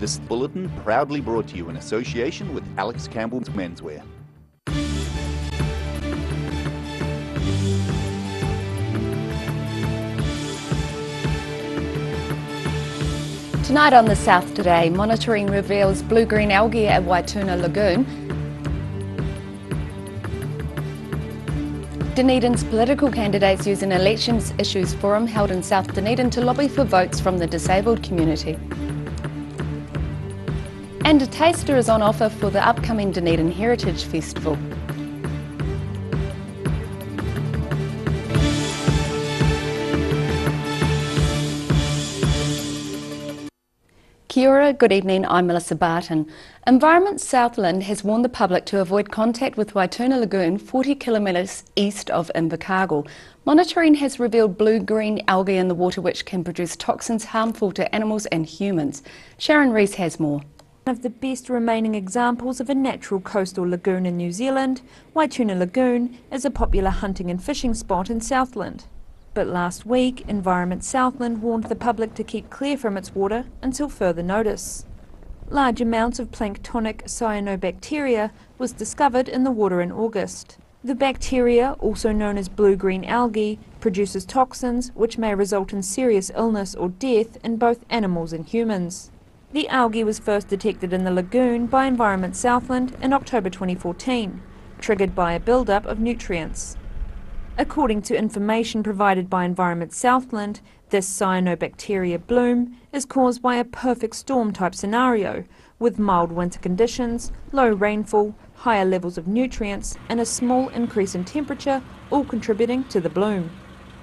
This bulletin proudly brought to you in association with Alex Campbell's Menswear. Tonight on The South Today, monitoring reveals blue-green algae at Waituna Lagoon. Dunedin's political candidates use an elections issues forum held in South Dunedin to lobby for votes from the disabled community. And a taster is on offer for the upcoming Dunedin Heritage Festival. Kia ora, good evening, I'm Melissa Barton. Environment Southland has warned the public to avoid contact with Waituna Lagoon 40 kilometres east of Invercargill. Monitoring has revealed blue-green algae in the water which can produce toxins harmful to animals and humans. Sharon Rees has more. One of the best remaining examples of a natural coastal lagoon in New Zealand, Waituna Lagoon is a popular hunting and fishing spot in Southland. But last week, Environment Southland warned the public to keep clear from its water until further notice. Large amounts of planktonic cyanobacteria was discovered in the water in August. The bacteria, also known as blue-green algae, produces toxins which may result in serious illness or death in both animals and humans. The algae was first detected in the lagoon by Environment Southland in October 2014, triggered by a build-up of nutrients. According to information provided by Environment Southland, this cyanobacteria bloom is caused by a perfect storm type scenario, with mild winter conditions, low rainfall, higher levels of nutrients and a small increase in temperature, all contributing to the bloom.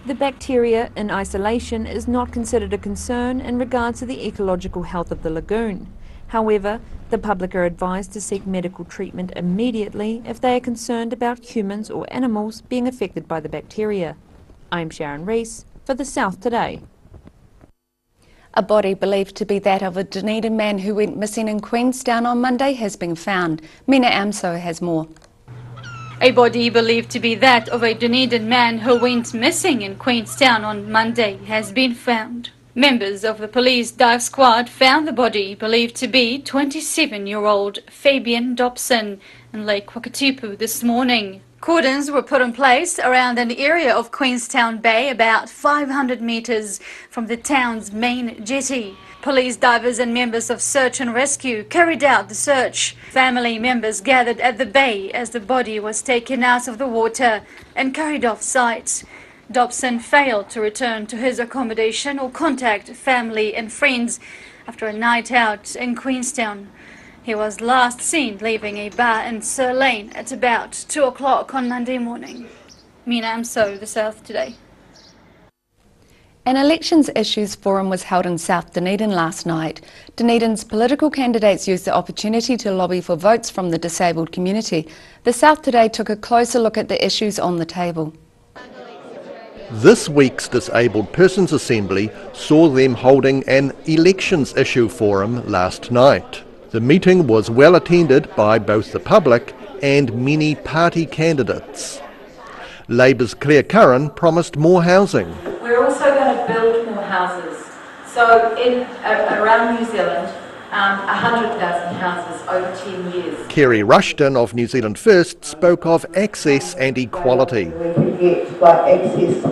The bacteria in isolation is not considered a concern in regards to the ecological health of the lagoon. However, the public are advised to seek medical treatment immediately if they are concerned about humans or animals being affected by the bacteria. I'm Sharon Rees for The South Today. A body believed to be that of a Dunedin man who went missing in Queenstown on Monday has been found. Mina Amso has more. A body believed to be that of a Dunedin man who went missing in Queenstown on Monday has been found. Members of the police dive squad found the body believed to be 27-year-old Fabian Dobson in Lake Wakatipu this morning. Cordons were put in place around an area of Queenstown Bay about 500 metres from the town's main jetty. Police divers and members of search and rescue carried out the search. Family members gathered at the bay as the body was taken out of the water and carried off site. Dobson failed to return to his accommodation or contact family and friends after a night out in Queenstown. He was last seen leaving a bar in Sir Lane at about 2 o'clock on Monday morning. Mina Amso, The South Today. An elections issues forum was held in South Dunedin last night. Dunedin's political candidates used the opportunity to lobby for votes from the disabled community. The South Today took a closer look at the issues on the table. This week's Disabled Persons Assembly saw them holding an elections issue forum last night. The meeting was well attended by both the public and many party candidates. Labour's Claire Curran promised more housing. We're also going to build more houses. So around New Zealand, 100,000 houses over 10 years. Kerry Rushton of New Zealand First spoke of access and equality. We can get access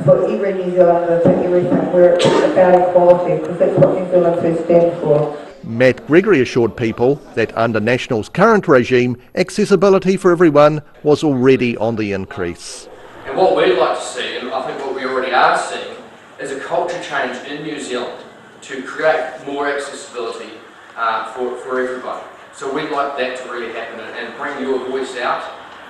for every New Zealander to everything. We're about equality because that's what New Zealand First stands for. Matt Gregory assured people that under National's current regime, accessibility for everyone was already on the increase. And what we'd like to see, and I think what we already are seeing, is a culture change in New Zealand to create more accessibility for everybody. So we'd like that to really happen and bring your voice out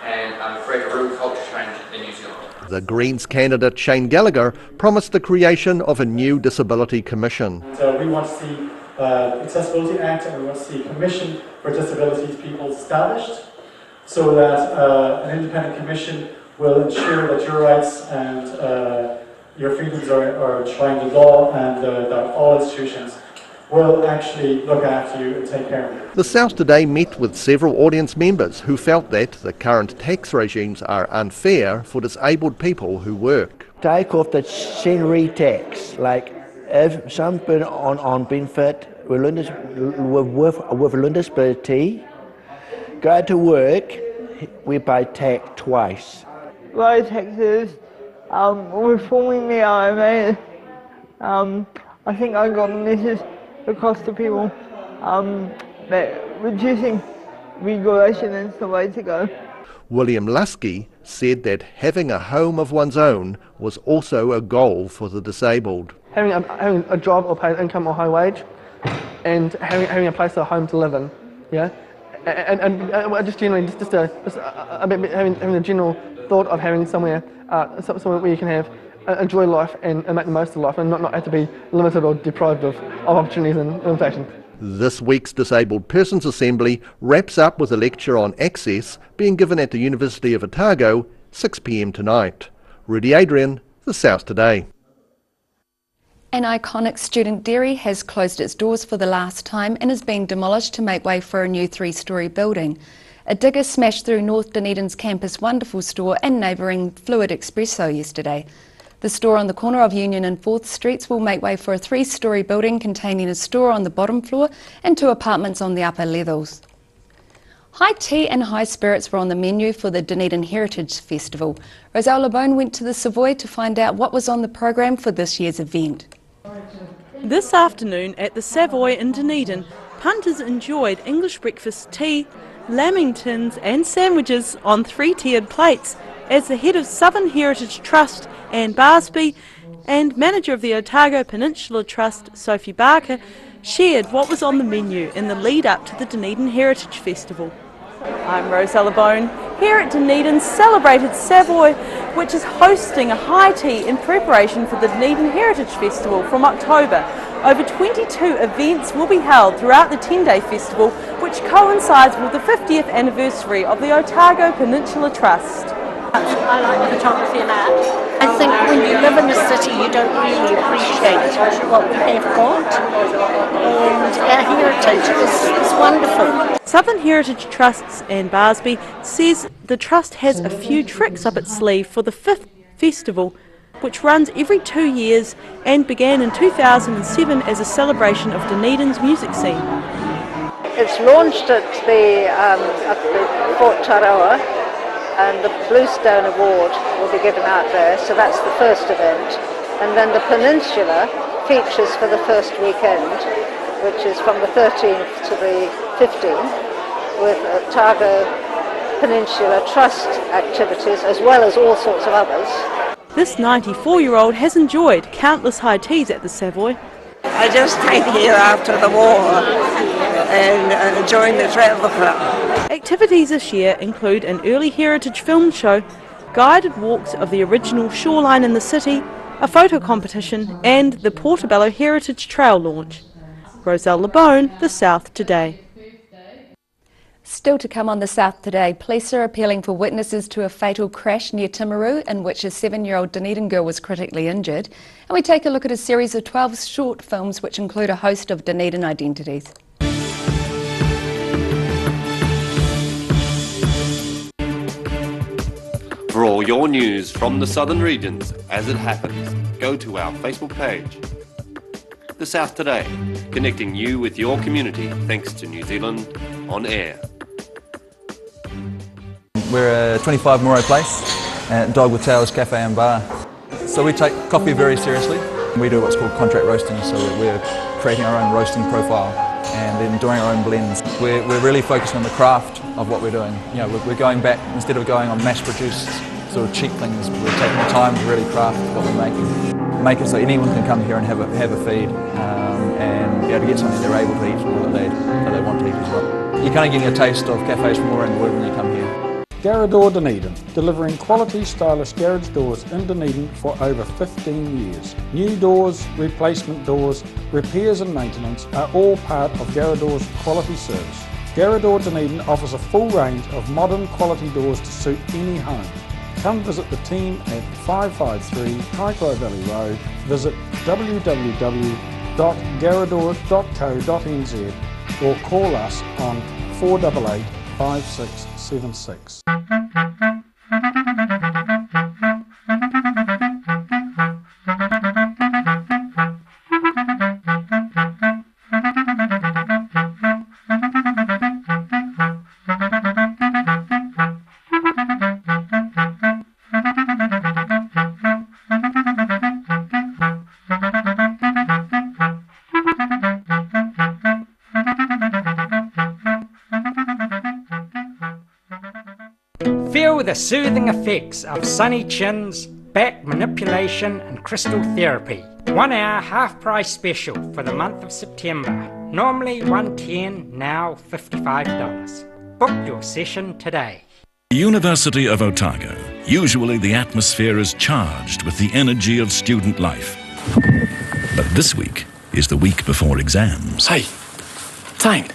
and create a real culture change in New Zealand. The Greens candidate Shane Gallagher promised the creation of a new disability commission. So we want to see Accessibility Act and we want to see a commission for disabilities people established so that an independent commission will ensure that your rights and your freedoms are enshrined in law and that all institutions will actually look after you and take care of you. The South Today met with several audience members who felt that the current tax regimes are unfair for disabled people who work. Take off the scenery tax, like if some put on benefit with a learning disability go to work, we pay tax twice. Road taxes, reforming the IMA. I think I got the message across to people that reducing regulation is the way to go. William Lusky said that having a home of one's own was also a goal for the disabled. Having a job or paid income or high wage, and having a place or home to live in, yeah, and just generally having a general thought of having somewhere where you can have enjoy life and make the most of life, and not have to be limited or deprived of opportunities and limitations. This week's Disabled Persons Assembly wraps up with a lecture on access being given at the University of Otago, 6 p.m. tonight. Rudy Adrian, The South Today. An iconic student dairy has closed its doors for the last time and is being demolished to make way for a new 3-storey building. A digger smashed through North Dunedin's Campus Wonderful store and neighbouring Fluid Espresso yesterday. The store on the corner of Union and 4th Streets will make way for a 3-storey building containing a store on the bottom floor and 2 apartments on the upper levels. High tea and high spirits were on the menu for the Dunedin Heritage Festival. Roselle Labone went to the Savoy to find out what was on the program for this year's event. This afternoon at the Savoy in Dunedin, punters enjoyed English breakfast tea, lamingtons and sandwiches on 3-tiered plates as the head of Southern Heritage Trust, Anne Barsby, and manager of the Otago Peninsula Trust, Sophie Barker, shared what was on the menu in the lead up to the Dunedin Heritage Festival. I'm Rosella Bone, here at Dunedin's celebrated Savoy, which is hosting a high tea in preparation for the Dunedin Heritage Festival from October. Over 22 events will be held throughout the 10-day festival, which coincides with the 50th anniversary of the Otago Peninsula Trust. I like photography and art. I think when you live in the city you don't really appreciate what we have got, and our heritage is wonderful. Southern Heritage Trust's Anne Barsby says the Trust has a few tricks up its sleeve for the 5th festival, which runs every 2 years and began in 2007 as a celebration of Dunedin's music scene. It's launched at the Fort Tarawa, and the Bluestone Award will be given out there, so that's the first event. And then the Peninsula features for the first weekend, which is from the 13th to the 15th, with Otago Peninsula Trust activities as well as all sorts of others. This 94-year-old has enjoyed countless high teas at the Savoy. I just came here after the war and joined the Travel Club. Activities this year include an early heritage film show, guided walks of the original shoreline in the city, a photo competition and the Portobello Heritage Trail launch. Roselle Labone, The South Today. Still to come on The South Today, police are appealing for witnesses to a fatal crash near Timaru in which a 7-year-old Dunedin girl was critically injured. And we take a look at a series of 12 short films which include a host of Dunedin identities. For all your news from the southern regions as it happens, go to our Facebook page. The South Today, connecting you with your community thanks to New Zealand On Air. We're a 25 Moray Place at Dog with Tails Cafe and Bar. So we take coffee very seriously. We do what's called contract roasting, so we're creating our own roasting profile and then doing our own blends. We're really focused on the craft of what we're doing. You know, we're going back, instead of going on mass-produced sort of cheap things, we're taking the time to really craft what we're making. Make it so anyone can come here and have a feed and be able to get something they're able to eat or that they want to eat as well. You're kind of getting a taste of cafes from all around the world when you come here. Garrador Dunedin, delivering quality stylish garage doors in Dunedin for over 15 years. New doors, replacement doors, repairs and maintenance are all part of Garrador's quality service. Garrador Dunedin offers a full range of modern quality doors to suit any home. Come visit the team at 553 Kaikorai Valley Road. Visit www.garrador.co.nz or call us on 488 5676. Feel the soothing effects of sunny chins, back manipulation and crystal therapy. 1 hour half price special for the month of September. Normally $110, now $55. Book your session today. University of Otago. Usually the atmosphere is charged with the energy of student life. But this week is the week before exams. Hey, Tane.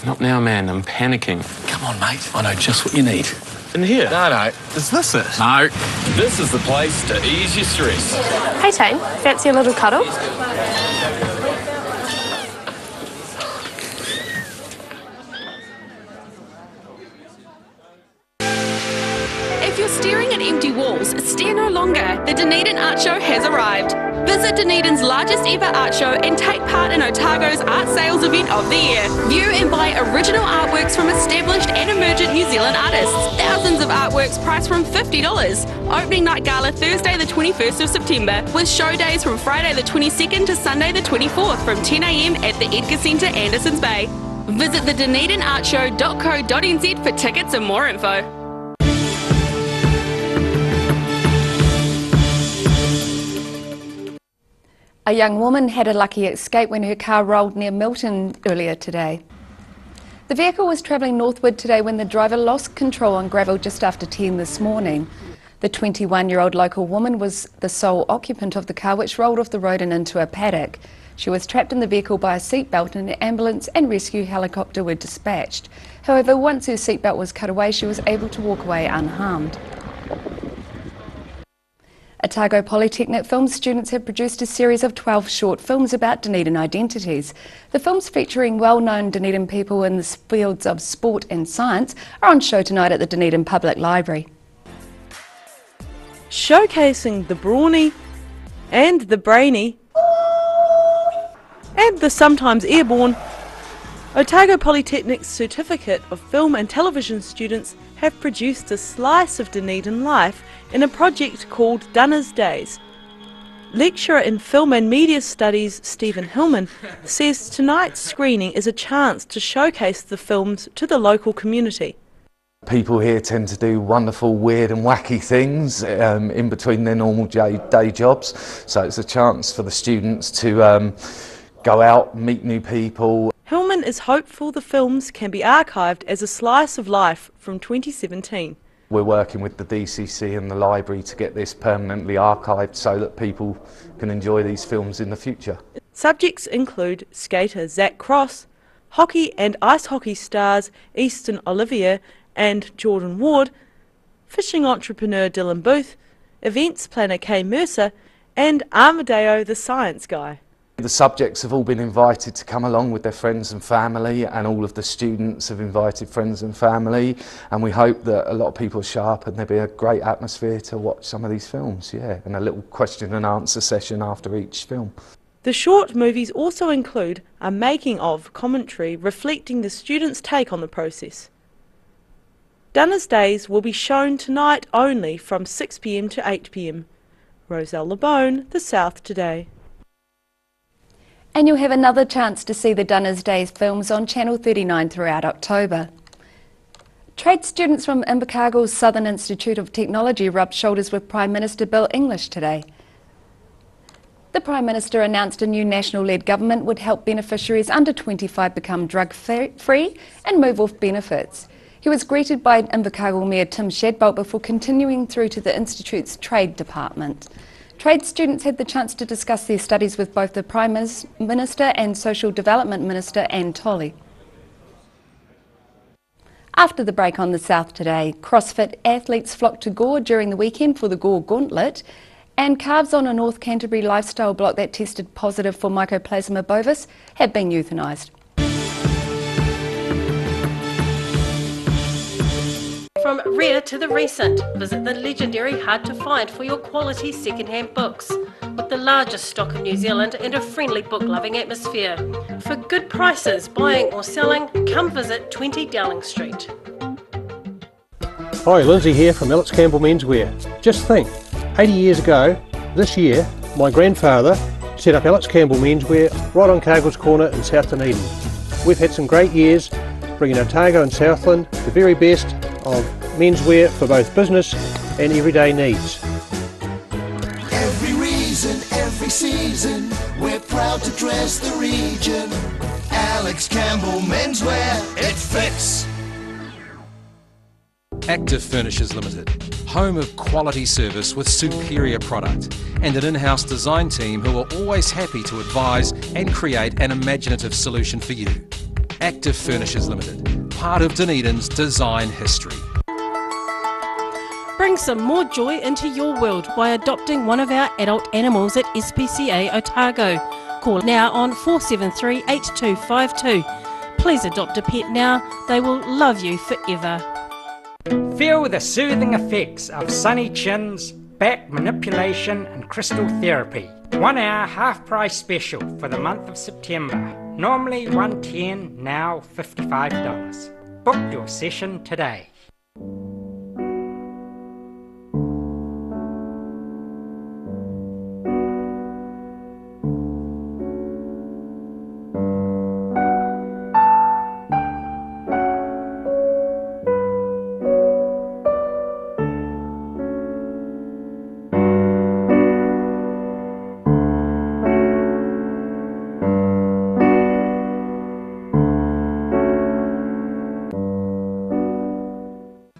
Not now, man. I'm panicking. Come on, mate. I know just what you need. In here? No. Is this it? No. This is the place to ease your stress. Hey, Tane. Fancy a little cuddle? If you're staring at empty walls, stare no longer. The Dunedin Art Show has arrived. Visit Dunedin's largest ever art show and take part in Otago's art sales event of the year. View and buy original artworks from established and emergent New Zealand artists. Thousands of artworks priced from $50. Opening night gala Thursday the 21st of September, with show days from Friday the 22nd to Sunday the 24th from 10 a.m. at the Edgar Centre, Andersons Bay. Visit the DunedinArtShow.co.nz for tickets and more info. A young woman had a lucky escape when her car rolled near Milton earlier today. The vehicle was travelling northward today when the driver lost control on gravel just after 10 this morning. The 21-year-old local woman was the sole occupant of the car, which rolled off the road and into a paddock. She was trapped in the vehicle by a seatbelt and an ambulance and rescue helicopter were dispatched. However, once her seatbelt was cut away, she was able to walk away unharmed. Otago Polytechnic film students have produced a series of 12 short films about Dunedin identities. The films, featuring well-known Dunedin people in the fields of sport and science, are on show tonight at the Dunedin Public Library. Showcasing the brawny and the brainy and the sometimes airborne, Otago Polytechnic's Certificate of Film and Television students have produced a slice of Dunedin life in a project called Dunners Days. Lecturer in Film and Media Studies Stephen Hillman says tonight's screening is a chance to showcase the films to the local community. People here tend to do wonderful, weird and wacky things in between their normal day jobs, so it's a chance for the students to go out, meet new people. Hillman is hopeful the films can be archived as a slice of life from 2017. We're working with the DCC and the library to get this permanently archived so that people can enjoy these films in the future. Subjects include skater Zach Cross, hockey and ice hockey stars Easton Olivier and Jordan Ward, fishing entrepreneur Dylan Booth, events planner Kay Mercer, and Armadeo the science guy. The subjects have all been invited to come along with their friends and family, and all of the students have invited friends and family, and we hope that a lot of people show up and there'll be a great atmosphere to watch some of these films, and a little question and answer session after each film. The short movies also include a making-of commentary reflecting the students' take on the process. Dunners Days will be shown tonight only from 6 p.m. to 8 p.m. Roselle LeBone, The South Today. And you'll have another chance to see the Dunners Days films on Channel 39 throughout October. Trade students from Invercargill's Southern Institute of Technology rubbed shoulders with Prime Minister Bill English today. The Prime Minister announced a new national-led government would help beneficiaries under 25 become drug-free and move off benefits. He was greeted by Invercargill Mayor Tim Shadbolt before continuing through to the Institute's Trade Department. Trade students had the chance to discuss their studies with both the Prime Minister and Social Development Minister Anne Tolley. After the break on the South Today, CrossFit athletes flocked to Gore during the weekend for the Gore Gauntlet, and calves on a North Canterbury lifestyle block that tested positive for Mycoplasma bovis have been euthanised. From rare to the recent, visit the legendary Hard to Find for your quality second-hand books, with the largest stock in New Zealand and a friendly book-loving atmosphere. For good prices, buying or selling, come visit 20 Dowling Street. Hi, Lindsay here from Alex Campbell Menswear. Just think, 80 years ago, this year, my grandfather set up Alex Campbell Menswear right on Cargill's Corner in South Dunedin. We've had some great years, bringing Otago and Southland the very best of menswear for both business and everyday needs. Every reason, every season, we're proud to dress the region. Alex Campbell Menswear, it fits. Active Furnishers Limited, home of quality service with superior product and an in-house design team who are always happy to advise and create an imaginative solution for you. Active Furnishers Limited, part of Dunedin's design history. Bring some more joy into your world by adopting one of our adult animals at SPCA Otago. Call now on 473 8252. Please adopt a pet now, they will love you forever. Feel the soothing effects of sunny chins, back manipulation and crystal therapy. 1 hour half price special for the month of September. Normally $110, now $55. Book your session today.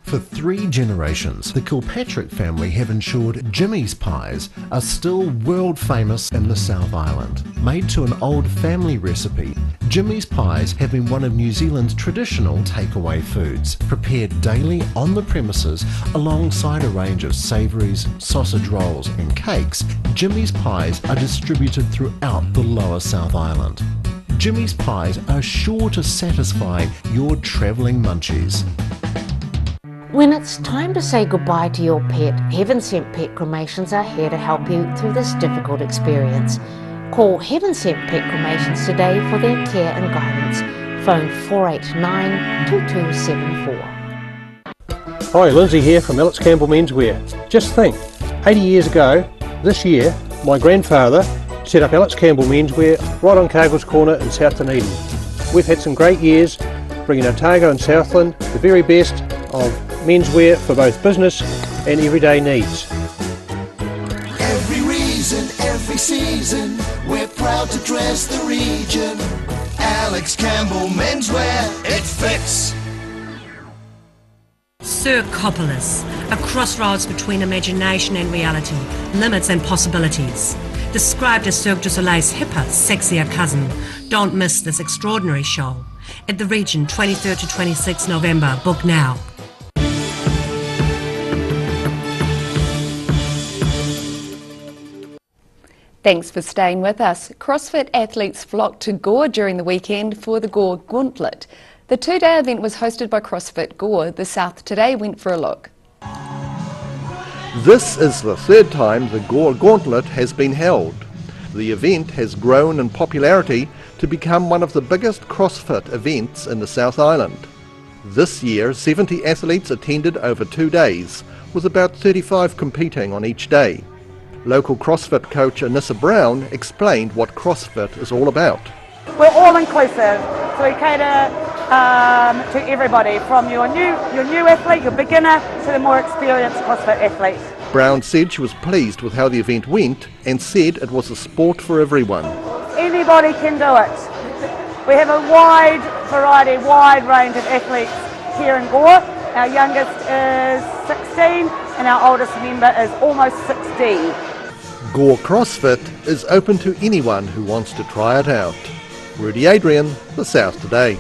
For 3 generations, the Kilpatrick family have ensured Jimmy's pies are still world famous in the South Island. Made to an old family recipe, Jimmy's pies have been one of New Zealand's traditional takeaway foods, prepared daily on the premises alongside a range of savouries, sausage rolls and cakes. Jimmy's pies are distributed throughout the lower South Island. Jimmy's pies are sure to satisfy your travelling munchies. When it's time to say goodbye to your pet, Heaven Sent Pet Cremations are here to help you through this difficult experience. Call Heaven Sent Pet Cremations today for their care and guidance. Phone 489-2274. Hi, Lindsay here from Alex Campbell Menswear. Just think, 80 years ago, this year, my grandfather set up Alex Campbell Menswear right on Cargill's Corner in South Dunedin. We've had some great years, bringing Otago and Southland the very best of menswear for both business and everyday needs. Every reason, every season, we're proud to dress the region. Alex Campbell Menswear, it fits. Sir Coppolas, a crossroads between imagination and reality, limits and possibilities. Described as Cirque du Soleil's hipper, sexier cousin, don't miss this extraordinary show. At the Region, 23rd to 26th November. Book now. Thanks for staying with us. CrossFit athletes flocked to Gore during the weekend for the Gore Gauntlet. The 2-day event was hosted by CrossFit Gore. The South Today went for a look. This is the 3rd time the Gore Gauntlet has been held. The event has grown in popularity to become one of the biggest CrossFit events in the South Island. This year, 70 athletes attended over 2 days, with about 35 competing on each day. Local CrossFit coach Anissa Brown explained what CrossFit is all about. We're all inclusive, so we cater to everybody, from your new athlete, your beginner, to the more experienced CrossFit athlete. Brown said she was pleased with how the event went and said it was a sport for everyone. Anybody can do it. We have a wide variety, wide range of athletes here in Gore. Our youngest is 16 and our oldest member is almost 60. Gore CrossFit is open to anyone who wants to try it out. Rudy Adrian, The South Today.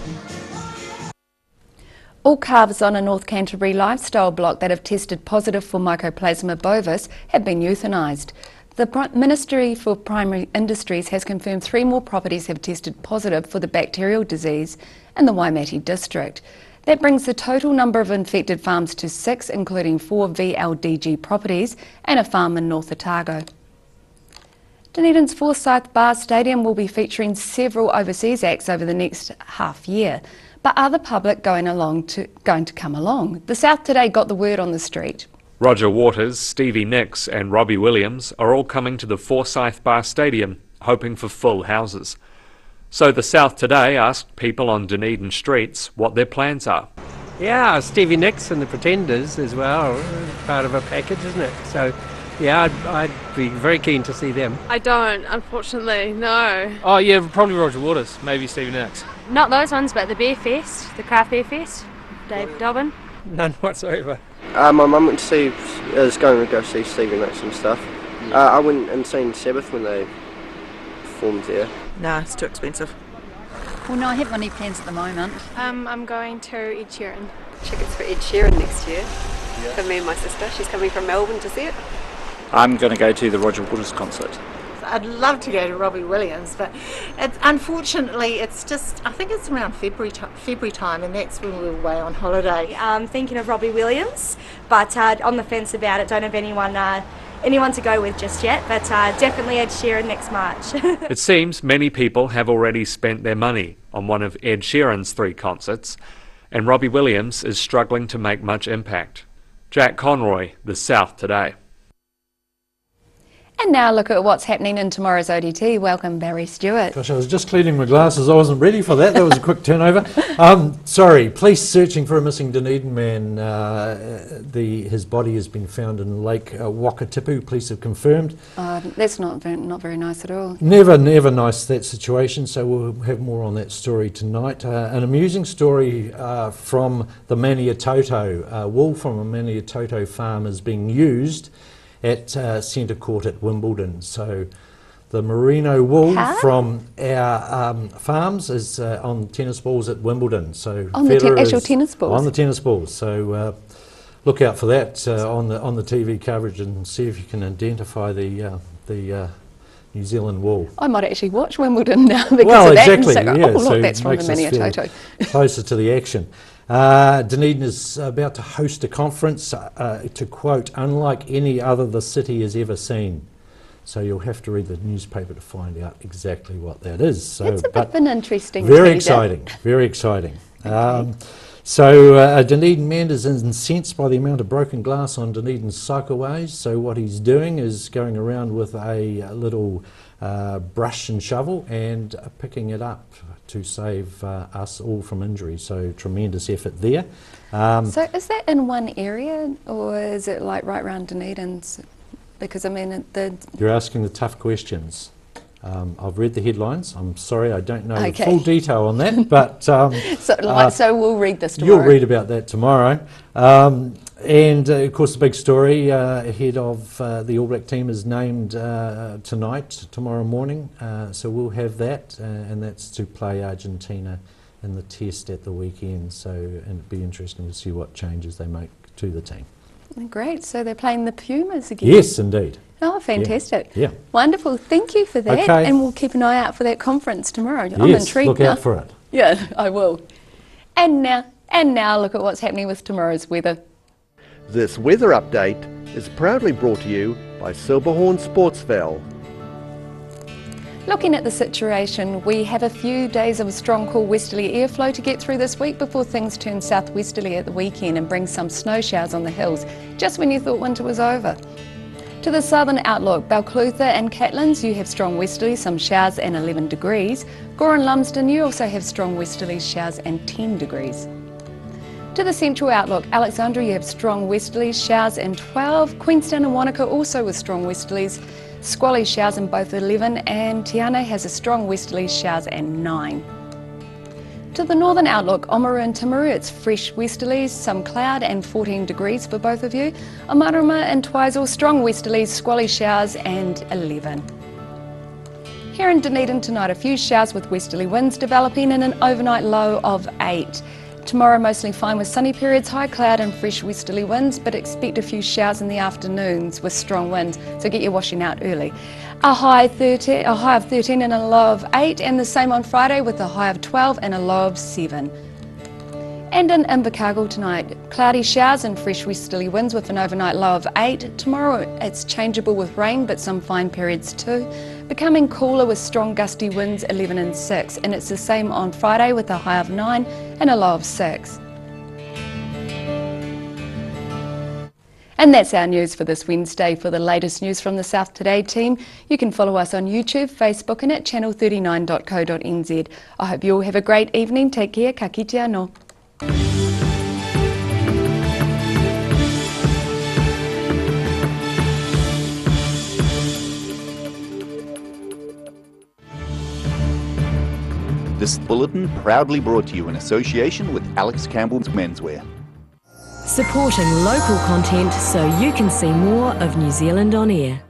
All calves on a North Canterbury lifestyle block that have tested positive for Mycoplasma bovis have been euthanised. The Ministry for Primary Industries has confirmed 3 more properties have tested positive for the bacterial disease in the Waimate district. That brings the total number of infected farms to 6, including 4 VLDG properties and a farm in North Otago. Dunedin's Forsyth Bar Stadium will be featuring several overseas acts over the next half year. But are the public going to come along? The South Today got the word on the street. Roger Waters, Stevie Nicks and Robbie Williams are all coming to the Forsyth Bar Stadium, hoping for full houses. So the South Today asked people on Dunedin streets what their plans are. Yeah, Stevie Nicks and the Pretenders as well, part of a package, isn't it? So, yeah, I'd be very keen to see them. I don't, unfortunately, no. Oh yeah, probably Roger Waters, maybe Stevie Nicks. Not those ones, but the Beer Fest, the Craft Beer Fest, Dave Dobbin. None whatsoever. My mum went to see, is going to go see Stevie Nicks and stuff. I went and seen Sabbath when they performed there. Nah, it's too expensive. Well, no, I haven't got any plans at the moment. I'm going to Ed Sheeran. Tickets for Ed Sheeran next year for me and my sister. She's coming from Melbourne to see it. I'm going to go to the Roger Waters concert. I'd love to go to Robbie Williams, but unfortunately it's just, I think it's around February time, and that's when we're away on holiday. I'm thinking of Robbie Williams, but on the fence about it. Don't have anyone to go with just yet, but definitely Ed Sheeran next March. It seems many people have already spent their money on one of Ed Sheeran's 3 concerts, and Robbie Williams is struggling to make much impact. Jack Conroy, The South Today. And now look at what's happening in tomorrow's ODT. Welcome, Barry Stewart. Gosh, I was just cleaning my glasses. I wasn't ready for that. That was a quick turnover. Sorry, police searching for a missing Dunedin man. His body has been found in Lake Wakatipu. Police have confirmed. That's not very nice at all. Never nice, that situation. So we'll have more on that story tonight. An amusing story from the Maniatoto. Wool from a Maniatoto farm is being used at Centre Court at Wimbledon. So the merino wool from our farms is on tennis balls at Wimbledon. So on the actual tennis balls? On the tennis balls. So look out for that on the TV coverage and see if you can identify the New Zealand wool. I might actually watch Wimbledon now because well, of that. Exactly, And so, yeah. oh, look, so that's from the Maniatoto. Closer to the action. Dunedin is about to host a conference, to quote, unlike any other the city has ever seen. So you'll have to read the newspaper to find out exactly what that is. So, it's a bit of an interesting Very teaser. exciting, very exciting. Okay. A Dunedin man is incensed by the amount of broken glass on Dunedin's cycleways. So what he's doing is going around with a little brush and shovel and picking it up to save us all from injury. So tremendous effort there. So is that in one area or is it like right around Dunedin's? Because I mean, You're asking the tough questions. I've read the headlines. I'm sorry, I don't know the full detail on that, but so we'll read this tomorrow. You'll read about that tomorrow. And of course, the big story ahead of the All Black team is named tomorrow morning. So we'll have that, and that's to play Argentina in the test at the weekend. So it'd be interesting to see what changes they make to the team. Great. So they're playing the Pumas again. Yes, indeed. Oh, fantastic. Yeah. Wonderful. Thank you for that. Okay. And we'll keep an eye out for that conference tomorrow. Yes, I'm intrigued look now. out for it. Yeah, I will. And now look at what's happening with tomorrow's weather. This weather update is proudly brought to you by Silverhorn Sportsval. Looking at the situation, we have a few days of strong cool westerly airflow to get through this week before things turn southwesterly at the weekend and bring some snow showers on the hills, just when you thought winter was over. To the southern outlook, Balclutha and Catlins, you have strong westerlies, some showers and 11 degrees. Gore and Lumsden, you also have strong westerlies, showers and 10 degrees. To the central outlook, Alexandra, you have strong westerlies, showers and 12. Queenstown and Wanaka also with strong westerlies, squally showers in both 11, and Tiana has a strong westerly, showers and 9. To the northern outlook, Oamaru and Timaru, it's fresh westerlies, some cloud and 14 degrees for both of you. Omarama and Twizel, strong westerlies, squally showers and 11. Here in Dunedin tonight, a few showers with westerly winds developing and an overnight low of 8. Tomorrow mostly fine with sunny periods, high cloud and fresh westerly winds, but expect a few showers in the afternoons with strong winds, so get your washing out early. A high of 13 and a low of 8, and the same on Friday with a high of 12 and a low of 7. And in Invercargill tonight, cloudy showers and fresh westerly winds with an overnight low of 8. Tomorrow it's changeable with rain, but some fine periods too. Becoming cooler with strong gusty winds, 11 and 6, and it's the same on Friday with a high of 9 and a low of 6. And that's our news for this Wednesday. For the latest news from the South Today team, you can follow us on YouTube, Facebook and at channel39.co.nz. I hope you all have a great evening. Take care. Ka kite anō. This bulletin proudly brought to you in association with Alex Campbell's Menswear. Supporting local content so you can see more of New Zealand on air.